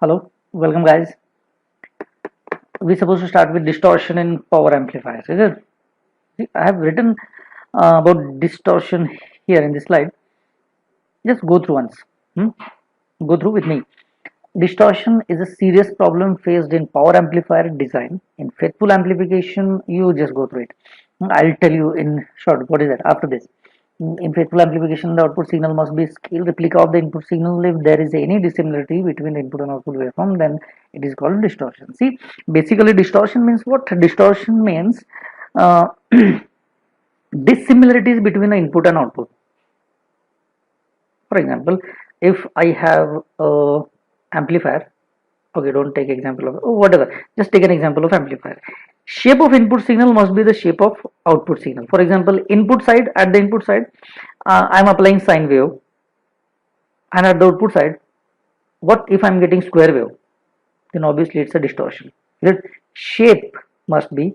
Hello, welcome guys. We're supposed to start with distortion in power amplifiers, is it? See, I have written about distortion here in this slide. Just go through once. Hmm? Go through with me. Distortion is a serious problem faced in power amplifier design. In faithful amplification, you just go through it. I'll tell you in short what is that after this. In faithful amplification, the output signal must be scale replica of the input signal. If there is any dissimilarity between the input and output waveform, then it is called distortion. See, basically distortion means what? Distortion means uh, dissimilarities between the input and output. For example, if I have a amplifier, okay, don't take example of whatever, just take an example of amplifier. Shape of input signal must be the shape of output signal. For example, input side, at the input side, I am applying sine wave, and at the output side, what if I am getting square wave? Then obviously it's a distortion. The shape must be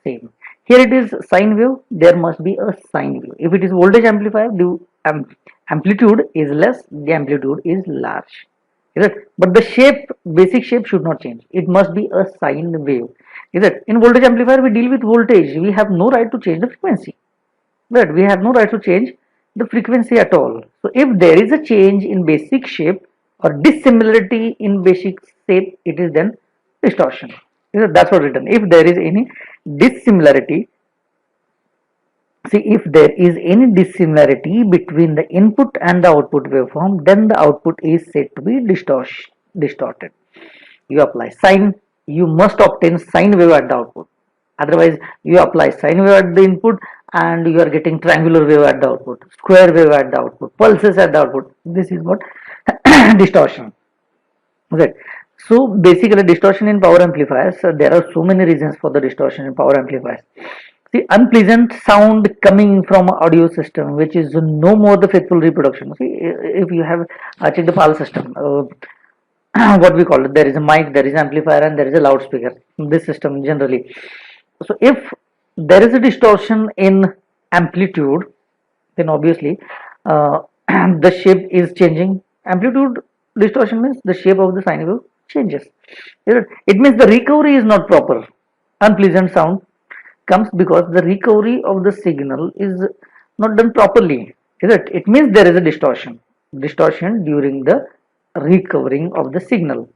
same. Here it is sine wave, there must be a sine wave. If it is voltage amplifier, the amplitude is less, the amplitude is large. Is it? But the shape, basic shape should not change. It must be a sine wave. Is it? In voltage amplifier, we deal with voltage. We have no right to change the frequency. But we have no right to change the frequency at all. So if there is a change in basic shape or dissimilarity in basic shape, it is then distortion. That's what written. If there is any dissimilarity, see, if there is any dissimilarity between the input and the output waveform, then the output is said to be distorted. You apply sine, you must obtain sine wave at the output. Otherwise, you apply sine wave at the input and you are getting triangular wave at the output, square wave at the output, pulses at the output. This is what distortion. Okay. So basically distortion in power amplifiers, there are so many reasons for the distortion in power amplifiers. See, unpleasant sound coming from audio system, which is no more the faithful reproduction. See, if you have checked the PAL system, what we call it, there is a mic, there is an amplifier, and there is a loudspeaker. This system generally. So if there is a distortion in amplitude, then obviously the shape is changing. Amplitude distortion means the shape of the sine wave changes. It means the recovery is not proper. Unpleasant sound comes because the recovery of the signal is not done properly. It means there is a distortion during the recovering of the signal.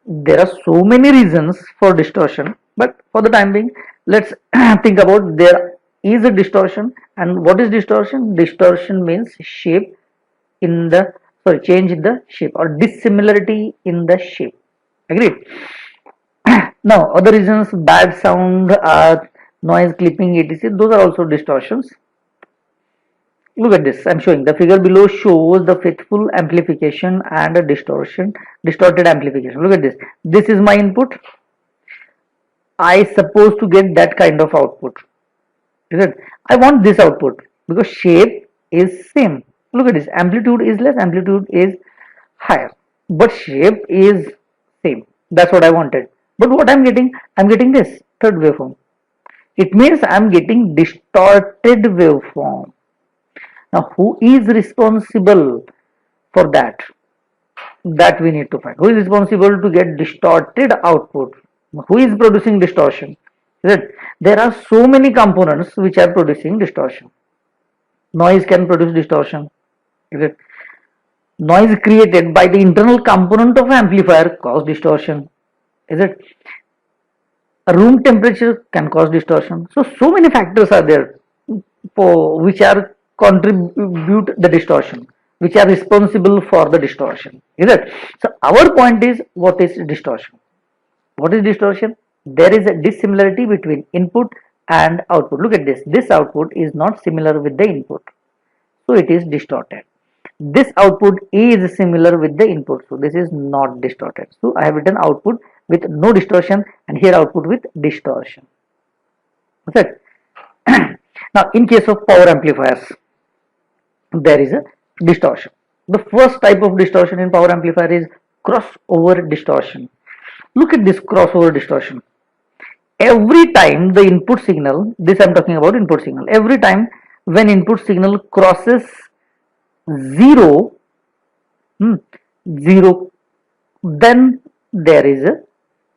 There are so many reasons for distortion, but for the time being, let's think about there is a distortion. And what is distortion? Distortion means shape in the change in the shape or dissimilarity in the shape. Agreed? Now other reasons, bad sound, noise, clipping, etc., those are also distortions. Look at this. I'm showing the figure below shows the faithful amplification and a distorted amplification. Look at this. This is my input. I supposed to get that kind of output. Is it? I want this output because shape is same. Look at this. Amplitude is less, amplitude is higher, but shape is same. That's what I wanted. But what I'm getting this third waveform. It means I'm getting distorted waveform. Now, who is responsible for that? That we need to find. Who is responsible to get distorted output? Who is producing distortion? There are so many components which are producing distortion. Noise can produce distortion. Noise created by the internal component of amplifier cause distortion. Room temperature can cause distortion. So many factors are there for which are contribute the distortion, which are responsible for the distortion. So our point is, what is distortion? What is distortion? There is a dissimilarity between input and output. Look at this. This output is not similar with the input, so it is distorted. This output is similar with the input, so this is not distorted. So I have written output with no distortion and here output with distortion. Okay. Now in case of power amplifiers, there is a distortion. The first type of distortion in power amplifier is crossover distortion. Look at this crossover distortion. Every time the input signal, this I am talking about input signal, every time when input signal crosses 0, then there is a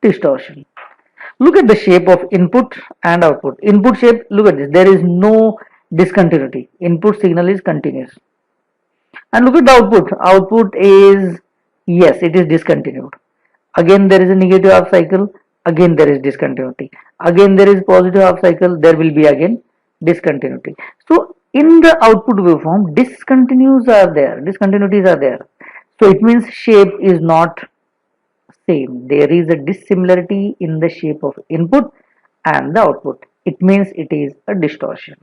distortion. Look at the shape of input and output. Input shape, look at this, there is no discontinuity. Input signal is continuous. And look at the output. Output is, yes, it is discontinued. Again there is a negative half cycle, again there is discontinuity. Again there is positive half cycle, there will be again discontinuity. So in the output waveform, discontinuities are there. So it means shape is not same. There is a dissimilarity in the shape of input and the output. It means it is a distortion.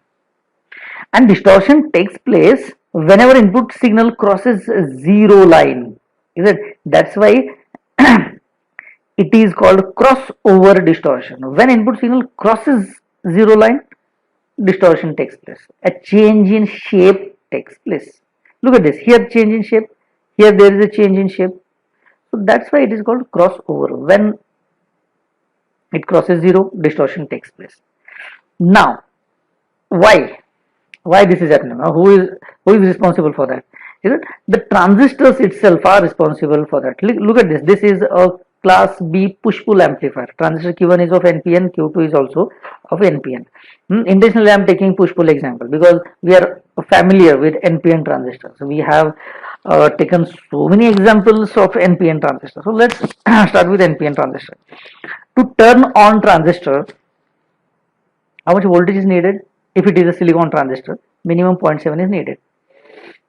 And distortion takes place whenever input signal crosses zero line. Is it? That's why it is called crossover distortion. When input signal crosses zero line, distortion takes place. A change in shape takes place. Look at this. Here change in shape. Here there is a change in shape. So that's why it is called crossover. When it crosses zero, distortion takes place. Now, why? Why this is happening? Who is responsible for that? Is it the transistors itself are responsible for that? Look at this. This is a class B push-pull amplifier. Transistor Q1 is of NPN, Q2 is also of NPN. Intentionally I am taking push-pull example because we are familiar with NPN transistors. So we have taken so many examples of NPN transistors. So let's start with NPN transistor. To turn on transistor, how much voltage is needed? If it is a silicon transistor, minimum 0.7 is needed.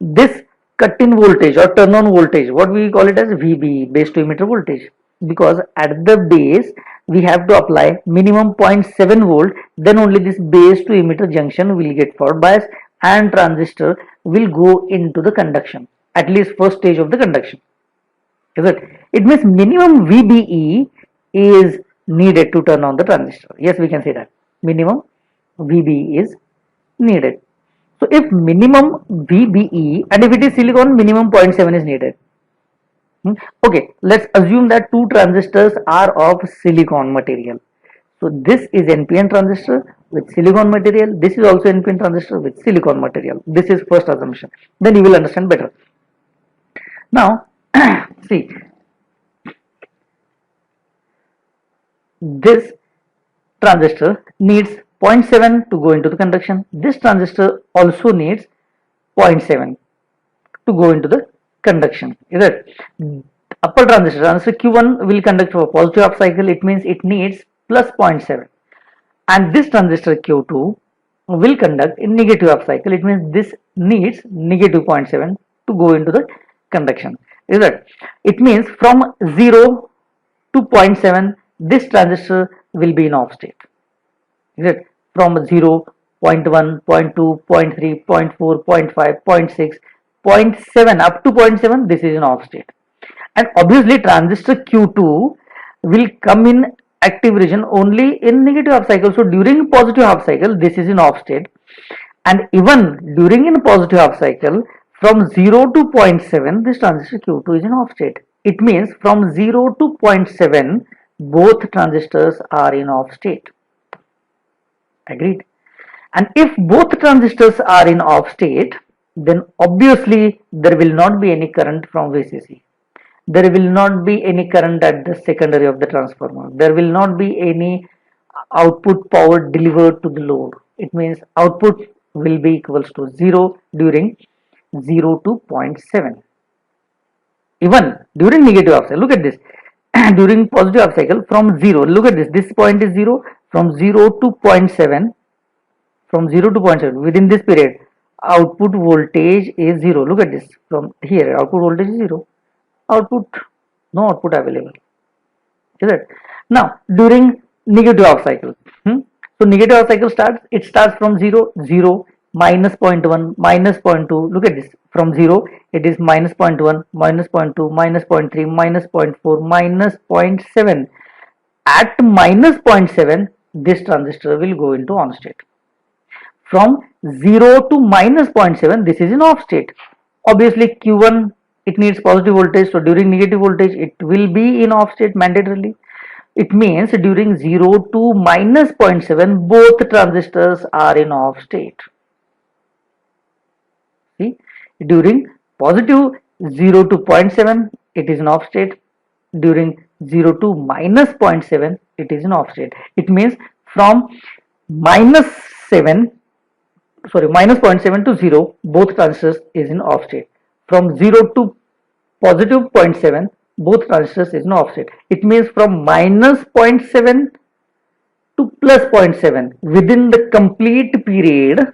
This cut in voltage or turn on voltage, what we call it as VB, base to emitter voltage, because at the base we have to apply minimum 0.7 volt, then only this base to emitter junction will get forward bias and transistor will go into the conduction, at least first stage of the conduction. Is it? It means minimum VBE is needed to turn on the transistor. Yes, we can say that. Minimum VBE is needed. So if minimum VBE, and if it is silicon, minimum 0.7 is needed. Okay, let's assume that two transistors are of silicon material. So this is NPN transistor with silicon material. This is also NPN transistor with silicon material. This is first assumption. Then you will understand better. Now, see, this transistor needs 0.7 to go into the conduction. This transistor also needs 0.7 to go into the conduction. Is it? Upper transistor Q1 will conduct for positive half cycle. It means it needs plus 0.7. And this transistor Q2 will conduct in negative half cycle. It means this needs negative 0.7 to go into the conduction. Is it? It means from 0 to 0.7, this transistor will be in off state. Is it? From 0, 0.1, 0.2, 0.3, 0.4, 0.5, 0.6, 0.7 up to 0.7, this is in off state. And obviously transistor Q2 will come in active region only in negative half cycle. So during positive half cycle, this is in off state. And even during in positive half cycle, from 0 to 0.7, this transistor Q2 is in off state. It means from 0 to 0.7, both transistors are in off state. Agreed? And if both transistors are in off state, then obviously there will not be any current from VCC. There will not be any current at the secondary of the transformer. There will not be any output power delivered to the load. It means output will be equals to 0 during 0 to 0.7. Even during negative half cycle, look at this. During positive half cycle, from 0, look at this. This point is 0. From 0 to 0.7, from 0 to 0.7, within this period, output voltage is 0. Look at this. From here, output voltage is 0. Output, no output available. Is it? Now, during negative half cycle, so negative half cycle starts, it starts from 0, 0, minus 0.1, minus 0.2. Look at this. From 0, it is minus 0.1, minus 0.2, minus 0.3, minus 0.4, minus 0.7. At minus 0.7, this transistor will go into on state. From 0 to minus 0.7, this is in off state. Obviously, Q1, it needs positive voltage. So during negative voltage, it will be in off state mandatorily. It means during 0 to minus 0.7, both transistors are in off state. See, during positive 0 to 0.7, it is in off state. During 0 to minus 0.7, it is in off state. It means from minus 7, sorry, minus 0.7 to 0, both transistors is in off state. From 0 to positive 0.7, both transistors is in off state. It means from minus 0.7 to plus 0.7, within the complete period,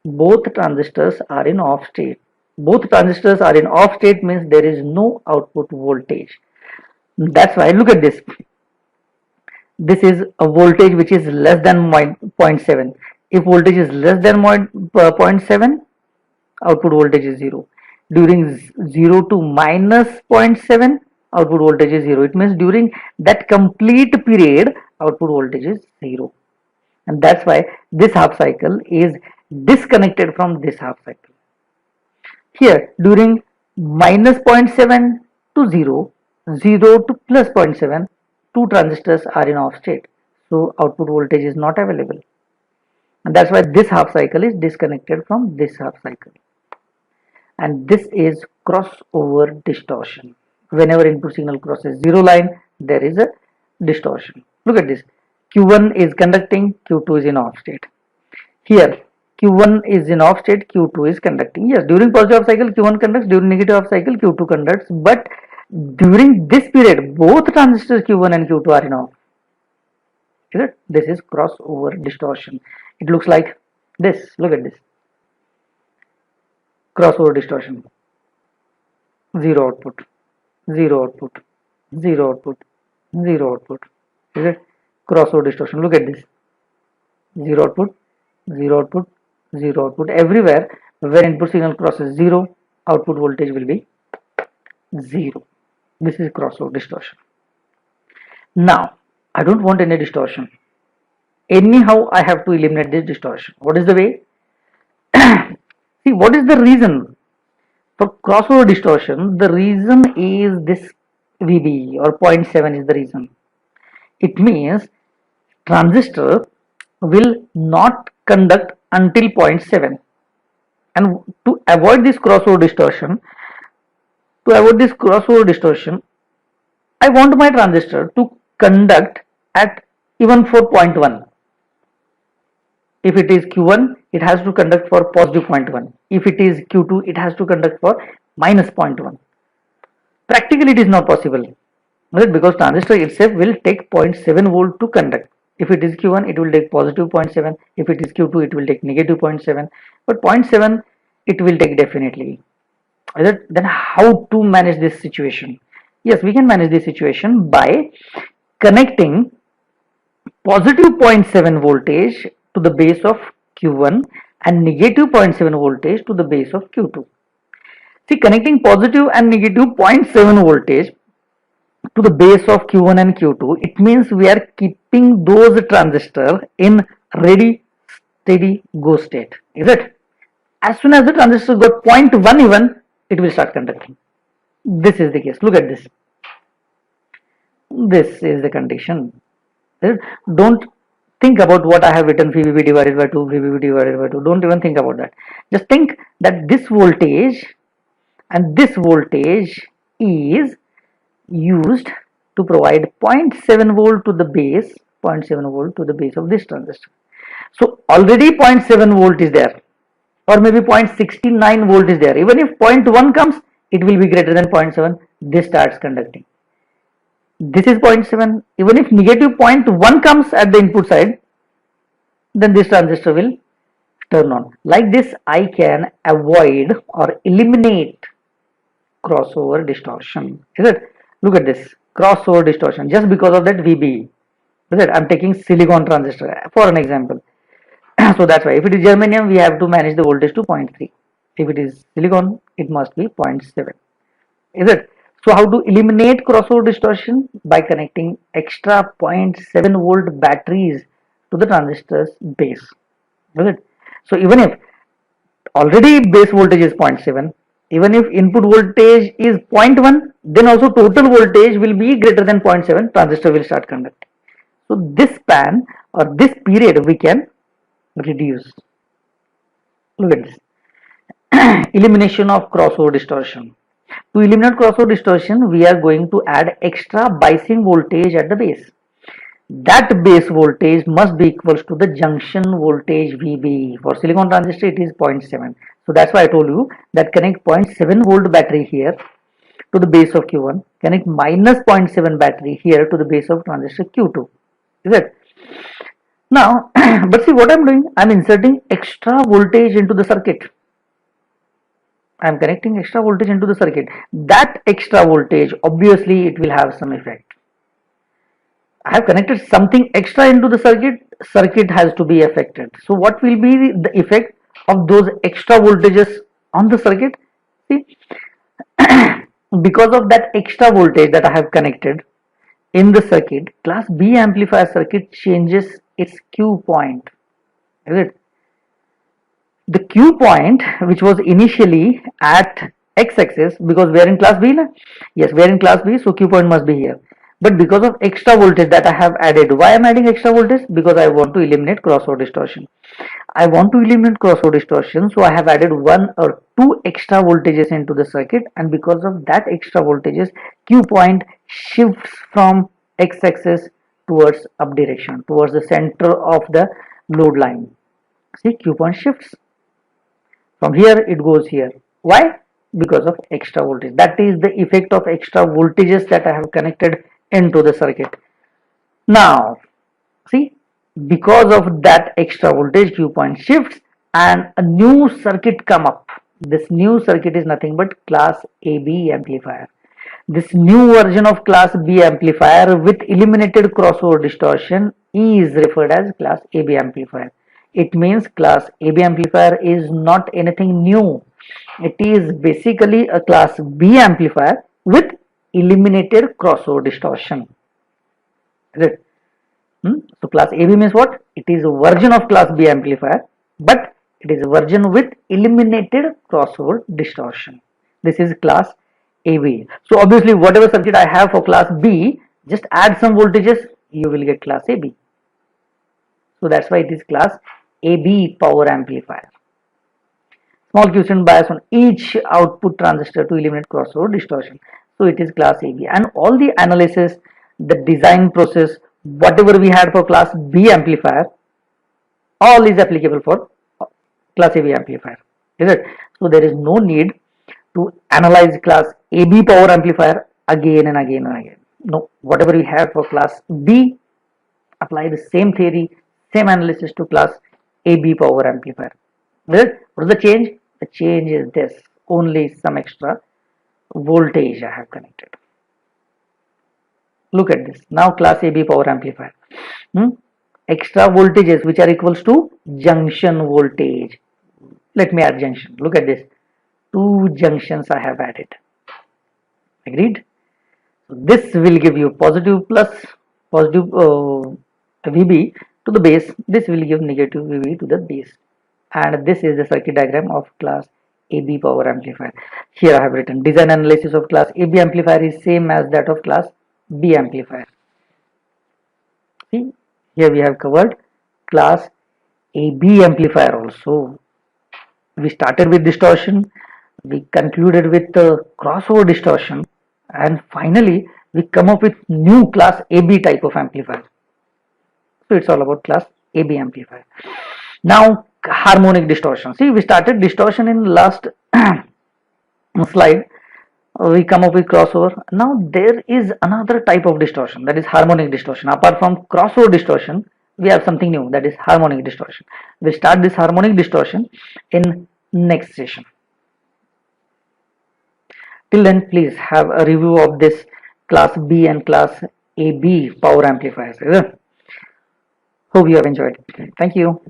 both transistors are in off state. Both transistors are in off state means there is no output voltage. That's why look at this. This is a voltage which is less than 0.7. If voltage is less than 0.7, output voltage is 0. During 0 to minus 0.7, output voltage is 0. It means during that complete period, output voltage is 0. And that's why this half cycle is disconnected from this half cycle. Here, during minus 0.7 to 0, 0 to plus 0.7, two transistors are in off state. So output voltage is not available. And that's why this half cycle is disconnected from this half cycle. And this is crossover distortion. Whenever input signal crosses zero line, there is a distortion. Look at this. Q1 is conducting, Q2 is in off state. Here, Q1 is in off state, Q2 is conducting. Yes, during positive half cycle, Q1 conducts, during negative half cycle, Q2 conducts. But during this period, both transistors Q1 and Q2 are in off. Is it? This is crossover distortion. It looks like this. Look at this. Crossover distortion. Zero output, zero output, zero output, zero output. Is it? Crossover distortion. Look at this. Zero output, zero output, zero output. Everywhere where input signal crosses zero, output voltage will be zero. This is crossover distortion. Now, I don't want any distortion. Anyhow, I have to eliminate this distortion. What is the way? See, what is the reason for crossover distortion? The reason is this VB or 0.7 is the reason. It means transistor will not conduct until 0.7. And to avoid this crossover distortion, I want my transistor to conduct at even for 0.1. If it is Q1, it has to conduct for positive 0.1. If it is Q2, it has to conduct for minus 0.1. Practically, it is not possible, right? Because transistor itself will take 0.7 volt to conduct. If it is Q1, it will take positive 0.7. If it is Q2, it will take negative 0.7. But 0.7, it will take definitely. Then how to manage this situation? Yes, we can manage this situation by connecting positive 0.7 voltage to the base of Q1 and negative 0.7 voltage to the base of Q2. See, connecting positive and negative 0.7 voltage to the base of Q1 and Q2, it means we are keeping those transistors in ready, steady, go state. Is it? As soon as the transistor got 0.1 even, it will start conducting. This is the case. Look at this. This is the condition. Don't think about what I have written, VBB divided by 2, VBB divided by 2. Don't even think about that. Just think that this voltage and this voltage is used to provide 0.7 volt to the base, 0.7 volt to the base of this transistor. So already 0.7 volt is there, or maybe 0.69 volt is there. Even if 0.1 comes, it will be greater than 0.7. This starts conducting. This is 0.7. Even if negative 0.1 comes at the input side, then this transistor will turn on. Like this, I can avoid or eliminate crossover distortion. Is it? Look at this. Crossover distortion just because of that VBE. Is it? I'm taking silicon transistor for an example. So that's why if it is germanium, we have to manage the voltage to 0.3. If it is silicon, it must be 0.7. Is it? So how to eliminate crossover distortion? By connecting extra 0.7 volt batteries to the transistor's base. Is it? So even if already base voltage is 0.7, even if input voltage is 0.1, then also total voltage will be greater than 0.7, transistor will start conducting. So this span or this period we can reduce. Look at this. Elimination of crossover distortion. To eliminate crossover distortion, we are going to add extra biasing voltage at the base. That base voltage must be equals to the junction voltage VB. For silicon transistor, it is 0.7. So that's why I told you that connect 0.7 volt battery here to the base of Q1, connect minus 0.7 battery here to the base of transistor Q2. Is it? Now, but see what I'm doing, I'm inserting extra voltage into the circuit. I'm connecting extra voltage into the circuit. That extra voltage, obviously it will have some effect. I have connected something extra into the circuit has to be affected. So what will be the effect of those extra voltages on the circuit? See, because of that extra voltage that I have connected in the circuit, class B amplifier circuit changes its Q point. Is it? The Q point, which was initially at x-axis, because we are in class B, yes, we are in class B, so Q point must be here. But because of extra voltage that I have added, why I am adding extra voltage? Because I want to eliminate crossover distortion. I want to eliminate crossover distortion, so I have added one or two extra voltages into the circuit, and because of that extra voltages, Q point shifts from x-axis towards up direction, towards the center of the load line. See, Q point shifts. From here it goes here. Why? Because of extra voltage. That is the effect of extra voltages that I have connected into the circuit. Now, see, because of that extra voltage, Q point shifts and a new circuit come up. This new circuit is nothing but class AB amplifier. This new version of class B amplifier with eliminated crossover distortion is referred as class AB amplifier. It means class AB amplifier is not anything new. It is basically a class B amplifier with eliminated crossover distortion. Is it? So class AB means what? It is a version of class B amplifier, but it is a version with eliminated crossover distortion. This is class AB. So obviously whatever circuit I have for class B, just add some voltages, you will get class AB. So that's why it is class AB power amplifier. Small quiescent bias on each output transistor to eliminate crossover distortion. So it is class AB. And all the analysis, the design process, whatever we had for class B amplifier, all is applicable for class AB amplifier. Is it? So there is no need to analyze class AB power amplifier again and again and again. No, whatever we have for class B, apply the same theory, same analysis to class AB power amplifier. What is the change? The change is this, only some extra voltage I have connected. Look at this. Now class AB power amplifier. Extra voltages which are equals to junction voltage. Let me add junction. Look at this. Two junctions I have added. Agreed? So this will give you positive VB to the base. This will give negative VB to the base. And this is the circuit diagram of class AB power amplifier. Here I have written design analysis of class AB amplifier is same as that of class B amplifier. See, here we have covered class AB amplifier also. We started with distortion, we concluded with crossover distortion, and finally we come up with new class AB type of amplifier. So it's all about class AB amplifier. Now harmonic distortion. See, we started distortion in last slide. We come up with crossover. Now there is another type of distortion, that is harmonic distortion. Apart from crossover distortion, we have something new, that is harmonic distortion. We start this harmonic distortion in next session. Till then, please have a review of this class B and class AB power amplifiers. Hope you have enjoyed. Thank you.